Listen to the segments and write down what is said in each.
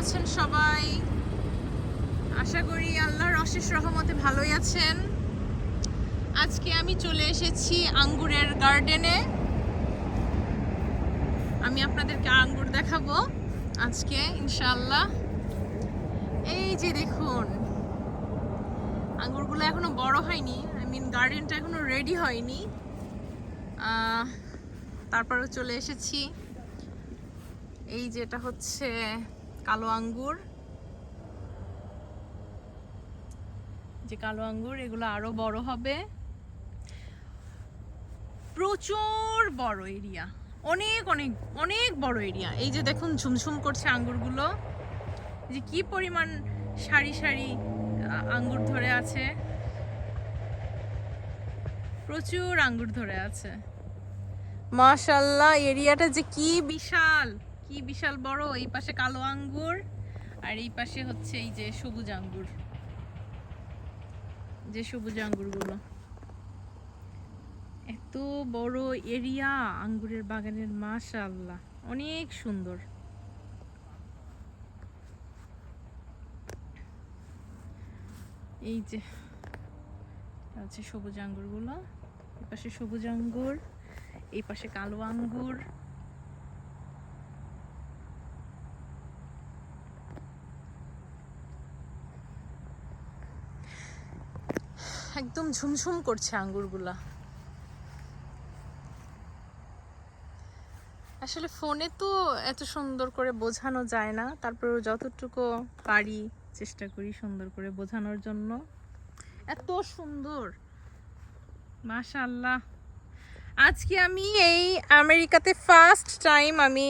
আছেন সবাই? আশা করি আল্লাহর অশেষ রহমতে ভালোই আছেন। আজকে আমি চলে এসেছি আঙ্গুরের গার্ডেনে। আমি আপনাদেরকে আঙ্গুর দেখাবো আজকে ইনশাআল্লাহ। এই যে দেখুন, আঙ্গুরগুলো এখনো বড় হয়নি, গার্ডেনটা এখনো রেডি হয়নি। তারপরে চলে এসেছি। এই যেটা হচ্ছে কালো আঙ্গুর, যে কালো আঙ্গুর, এগুলো আরো বড় হবে। প্রচুর বড় এরিয়া, অনেক অনেক অনেক বড় এরিয়া। এই যে দেখুন ঝুমঝুম করছে আঙ্গুরগুলো, যে কি পরিমাণ সারি সারি আঙ্গুর ধরে আছে, প্রচুর আঙ্গুর ধরে আছে। মাশাআল্লাহ, এরিয়াটা যে কি বিশাল, কি বিশাল বড়। এই পাশে কালো আঙ্গুর আর এই পাশে হচ্ছে এই যে সবুজ আঙ্গুর, যে সবুজ আঙ্গুরগুলো। এত বড় এরিয়া আঙ্গুরের বাগানের, মাশাআল্লাহ অনেক সুন্দর। এই যে আছে সবুজ আঙ্গুরগুলো, এই পাশে সবুজ আঙ্গুর, এই পাশে কালো আঙ্গুর। একদম ঝুমঝুম করছে আঙ্গুরগুলা। আসলে ফোনে তো এত সুন্দর করে বোঝানো যায় না, তারপর যতটুকু পারি চেষ্টা করি সুন্দর করে বোঝানোর জন্য। এত সুন্দর, মাশাআল্লাহ। আজকে আমি এই আমেরিকাতে ফার্স্ট টাইম আমি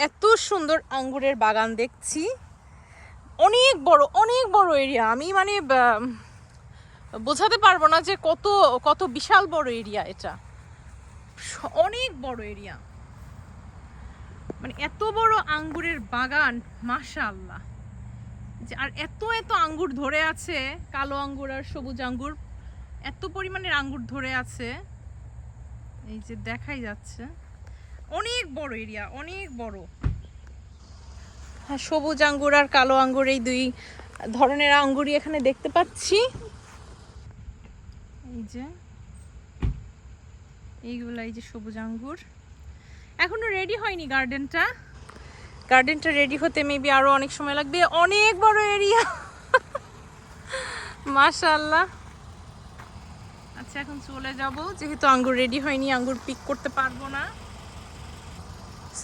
এত সুন্দর আঙ্গুরের বাগান দেখছি। অনেক বড়, অনেক বড় এরিয়া। আমি বোঝাতে পারবো না যে কত কত বিশাল বড় এরিয়া এটা, অনেক বড় এরিয়া। এত বড় আঙ্গুরের বাগান, মাশাআল্লাহ। যে আর এত এত আঙ্গুর ধরে আছে, কালো আঙ্গুর আর সবুজ আঙ্গুর, এত পরিমাণের আঙ্গুর ধরে আছে। এই যে দেখাই যাচ্ছে, অনেক বড় এরিয়া, অনেক বড়। হ্যাঁ, সবুজ আঙ্গুর আর কালো আঙ্গুর এই দুই ধরনের আঙ্গুরই এখানে দেখতে পাচ্ছি। এই যে এইগুলা, এই যে সবুজ আঙ্গুর। এখনো রেডি হয়নি গার্ডেনটা। গার্ডেনটা রেডি হতে মেবি আরো অনেক সময় লাগবে। অনেক বড় এরিয়া, মাশাআল্লাহ। আচ্ছা, এখন চলে যাব, যেহেতু আঙ্গুর রেডি হয়নি, আঙ্গুর পিক করতে পারবো না।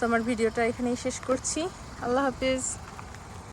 আমার ভিডিওটা এখানেই শেষ করছি। আল্লাহ হাফেজ।